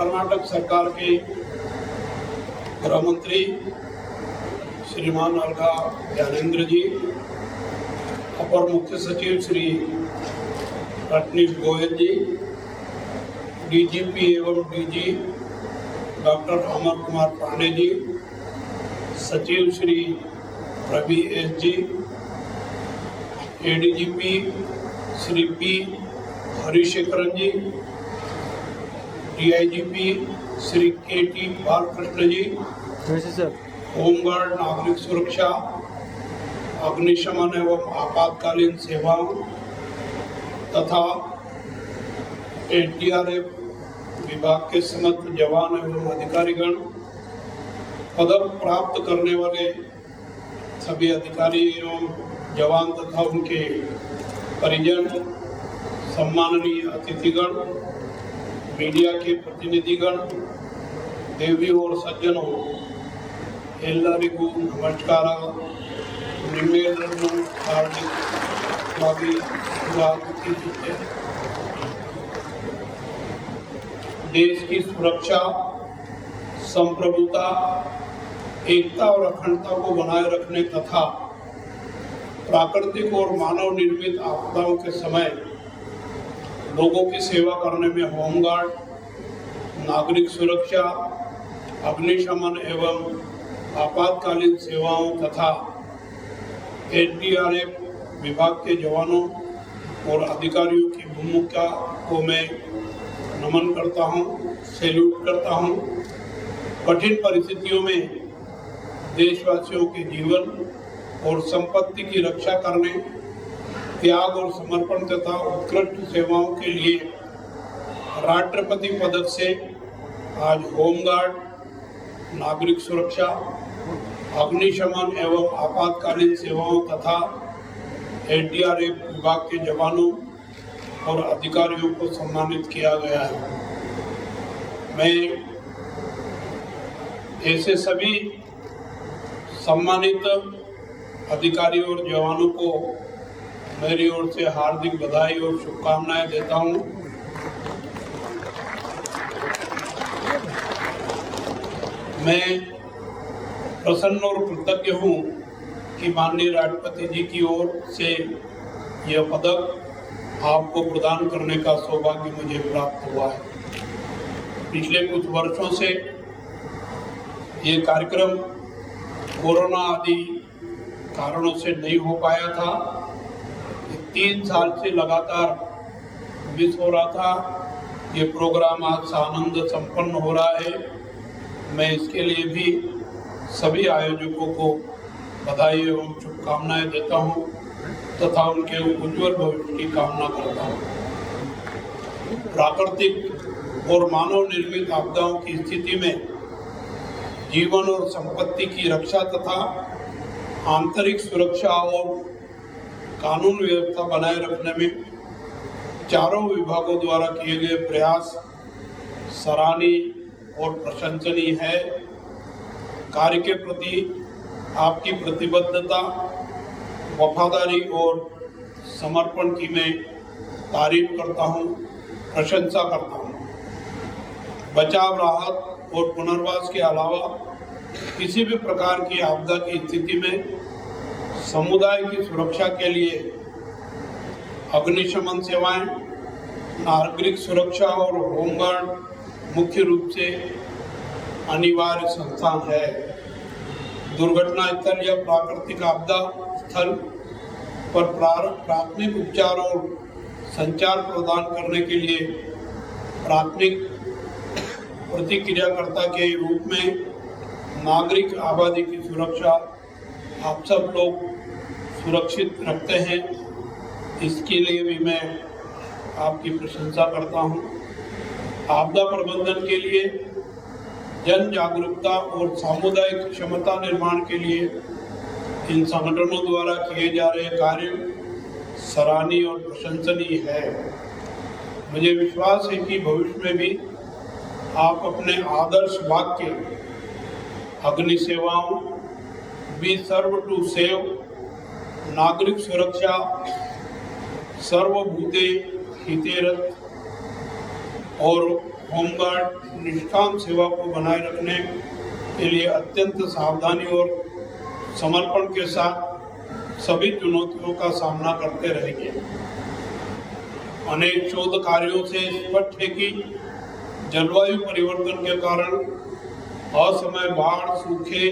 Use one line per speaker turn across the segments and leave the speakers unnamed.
कर्नाटक सरकार के गृह मंत्री श्रीमान अलका ज्ञानेंद्र जी, अपर मुख्य सचिव श्री रत्नीश गोयल जी, डीजीपी एवं डीजी डॉक्टर अमर कुमार पांडे जी, सचिव Shri Ravi S ji, ADGP Shri P Harisekharan ji, DIGP Shri KT. Balakrishna ji, home guard नागरिक सुरक्षा, अग्निशमन एवं आपातकालीन सेवाओं तथा एनडीआरएफ विभाग के समस्त जवान एवं अधिकारीगण, पदक प्राप्त करने वाले सभी अधिकारी एवं जवान तथा उनके परिजन, सम्माननीय अतिथिगण, मीडिया के प्रतिनिधिगण, देवियों और सज्जनों, ಎಲ್ಲರಿಗೂ नमस्कार। निम्मेलरನ್ನು हार्दिकವಾಗಿ स्वागत। देश की सुरक्षा, संप्रभुता, एकता और अखंडता को बनाए रखने तथा प्राकृतिक और मानव निर्मित आपदाओं के समय लोगों की सेवा करने में होमगार्ड, नागरिक सुरक्षा, अग्निशमन एवं आपातकालीन सेवाओं तथा एनडीआरएफ विभाग के जवानों और अधिकारियों की भूमिका को मैं नमन करता हूं, सैल्यूट करता हूं। कठिन परिस्थितियों में देशवासियों के जीवन और संपत्ति की रक्षा करने, त्याग और समर्पण तथा उत्कृष्ट सेवाओं के लिए राष्ट्रपति पदक से आज होमगार्ड, नागरिक सुरक्षा, अग्निशमन एवं आपातकालीन सेवाओं तथा एनडीआरएफ विभाग के जवानों और अधिकारियों को सम्मानित किया गया है। मैं ऐसे सभी सम्मानित अधिकारियों और जवानों को मेरी ओर से हार्दिक बधाई और शुभकामनाएं देता हूं। मैं प्रसन्न और कृतज्ञ हूँ कि माननीय राष्ट्रपति जी की ओर से यह पदक आपको प्रदान करने का सौभाग्य मुझे प्राप्त हुआ है। पिछले कुछ वर्षों से ये कार्यक्रम कोरोना आदि कारणों से नहीं हो पाया था। 3 साल से लगातार मिस हो रहा था। ये प्रोग्राम आज सानंद संपन्न हो रहा है। मैं इसके लिए भी सभी आयोजकों को बधाई एवं शुभकामनाएं देता हूं तथा उनके उज्जवल भविष्य की कामना करता हूं। प्राकृतिक और मानव निर्मित आपदाओं की स्थिति में जीवन और संपत्ति की रक्षा तथा आंतरिक सुरक्षा और कानून व्यवस्था बनाए रखने में चारों विभागों द्वारा किए गए प्रयास सराहनीय और प्रशंसनीय है। कार्य के प्रति आपकी प्रतिबद्धता, वफादारी और समर्पण की मैं तारीफ करता हूं, प्रशंसा करता हूं। बचाव, राहत और पुनर्वास के अलावा किसी भी प्रकार की आपदा की स्थिति में समुदाय की सुरक्षा के लिए अग्निशमन सेवाएं, नागरिक सुरक्षा और होमगार्ड मुख्य रूप से अनिवार्य संस्थान है। दुर्घटना स्थल या प्राकृतिक आपदा स्थल पर प्राथमिक उपचार और संचार प्रदान करने के लिए प्राथमिक प्रतिक्रियाकर्ता के रूप में नागरिक आबादी की सुरक्षा आप सब लोग सुरक्षित रखते हैं। इसके लिए भी मैं आपकी प्रशंसा करता हूं। आपदा प्रबंधन के लिए जन जागरूकता और सामुदायिक क्षमता निर्माण के लिए इन संगठनों द्वारा किए जा रहे कार्य सराहनीय और प्रशंसनीय है। मुझे विश्वास है कि भविष्य में भी आप अपने आदर्श वाक्य अग्नि सेवाओं, बी सर्व टू सेव, नागरिक सुरक्षा, सर्वभूते हितेरथ और होमगार्ड निष्काम सेवा को बनाए रखने के लिए अत्यंत सावधानी और समर्पण के साथ सभी चुनौतियों का सामना करते रहेंगे। अनेक शोध कार्यों से स्पष्ट है कि जलवायु परिवर्तन के कारण असमय बाढ़, सूखे,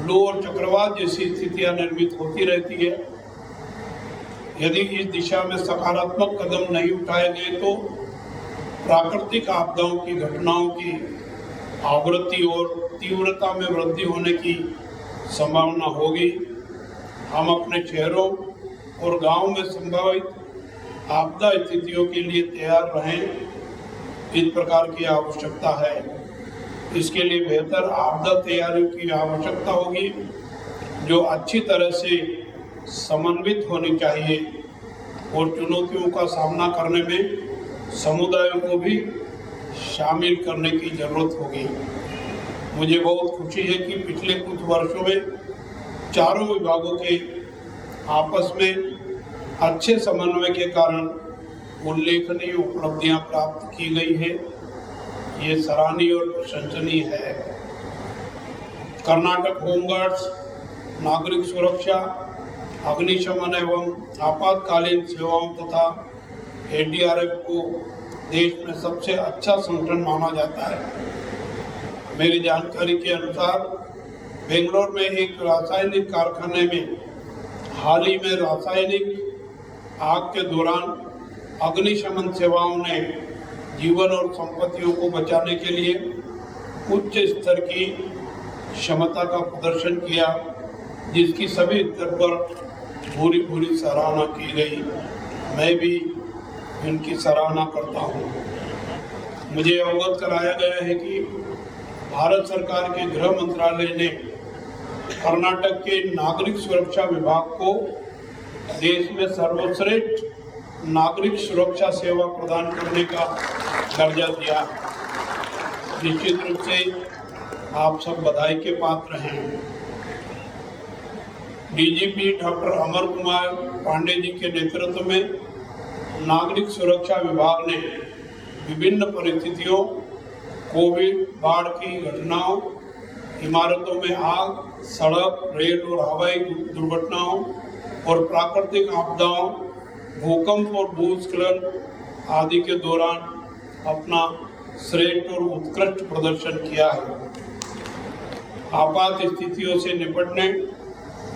लू और चक्रवात जैसी स्थितियां निर्मित होती रहती है। यदि इस दिशा में सकारात्मक कदम नहीं उठाए गए तो प्राकृतिक आपदाओं की घटनाओं की आवृत्ति और तीव्रता में वृद्धि होने की संभावना होगी। हम अपने शहरों और गांवों में संभावित आपदा स्थितियों के लिए तैयार रहें, इस प्रकार की आवश्यकता है। इसके लिए बेहतर आपदा तैयारियों की आवश्यकता होगी जो अच्छी तरह से समन्वित होनी चाहिए और चुनौतियों का सामना करने में समुदायों को भी शामिल करने की जरूरत होगी। मुझे बहुत खुशी है कि पिछले कुछ वर्षों में चारों विभागों के आपस में अच्छे समन्वय के कारण उल्लेखनीय उपलब्धियां प्राप्त की गई है। ये सराहनीय और प्रशंसनीय है। कर्नाटक होमगार्ड्स, नागरिक सुरक्षा, अग्निशमन एवं आपातकालीन सेवाओं तथा एनडीआरएफ को देश में सबसे अच्छा संगठन माना जाता है। मेरी जानकारी के अनुसार बेंगलोर में एक रासायनिक कारखाने में हाल ही में रासायनिक आग के दौरान अग्निशमन सेवाओं ने जीवन और संपत्तियों को बचाने के लिए उच्च स्तर की क्षमता का प्रदर्शन किया, जिसकी सभी स्तर पर पूरी सराहना की गई। मैं भी इनकी सराहना करता हूँ। मुझे अवगत कराया गया है कि भारत सरकार के गृह मंत्रालय ने कर्नाटक के नागरिक सुरक्षा विभाग को देश में सर्वश्रेष्ठ नागरिक सुरक्षा सेवा प्रदान करने का दर्जा दिया। निश्चित रूप से आप सब बधाई के पात्र हैं। डीजीपी डॉक्टर अमर कुमार पांडे जी के नेतृत्व में नागरिक सुरक्षा विभाग ने विभिन्न परिस्थितियों, कोविड, बाढ़ की घटनाओं, इमारतों में आग, सड़क, रेल और हवाई दुर्घटनाओं और प्राकृतिक आपदाओं, भूकंप और भूस्खलन आदि के दौरान अपना श्रेष्ठ और उत्कृष्ट प्रदर्शन किया है। आपात स्थितियों से निपटने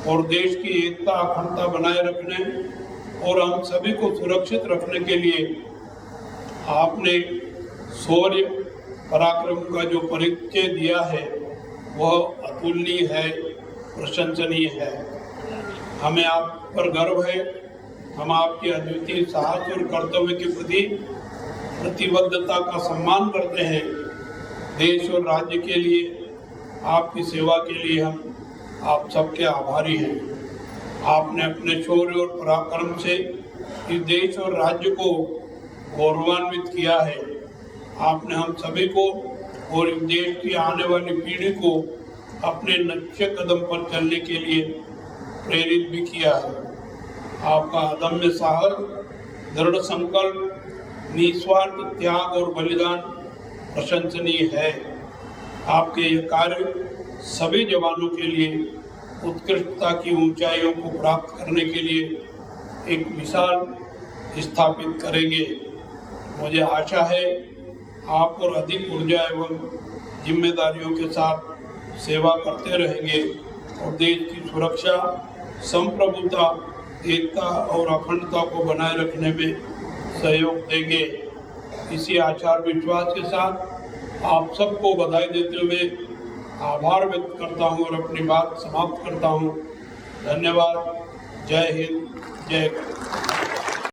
और देश की एकता, अखंडता बनाए रखने और हम सभी को सुरक्षित रखने के लिए आपने शौर्य पराक्रम का जो परिचय दिया है वह अतुलनीय है, प्रशंसनीय है। हमें आप पर गर्व है। हम आपके अद्वितीय साहस और कर्तव्य के प्रति प्रतिबद्धता का सम्मान करते हैं। देश और राज्य के लिए आपकी सेवा के लिए हम आप सबके आभारी हैं। आपने अपने शौर्य और पराक्रम से इस देश और राज्य को गौरवान्वित किया है। आपने हम सभी को और इस देश की आने वाली पीढ़ी को अपने नक्शे कदम पर चलने के लिए प्रेरित भी किया है। आपका अदम्य साहस, दृढ़ संकल्प, निस्वार्थ त्याग और बलिदान प्रशंसनीय है। आपके ये कार्य सभी जवानों के लिए उत्कृष्टता की ऊंचाइयों को प्राप्त करने के लिए एक मिसाल स्थापित करेंगे। मुझे आशा है आप और अधिक ऊर्जा एवं जिम्मेदारियों के साथ सेवा करते रहेंगे और देश की सुरक्षा, संप्रभुता, एकता और अखंडता को बनाए रखने में सहयोग देंगे। इसी आचार विश्वास के साथ आप सबको बधाई देते हुए आभार व्यक्त करता हूँ और अपनी बात समाप्त करता हूँ। धन्यवाद। जय हिंद, जय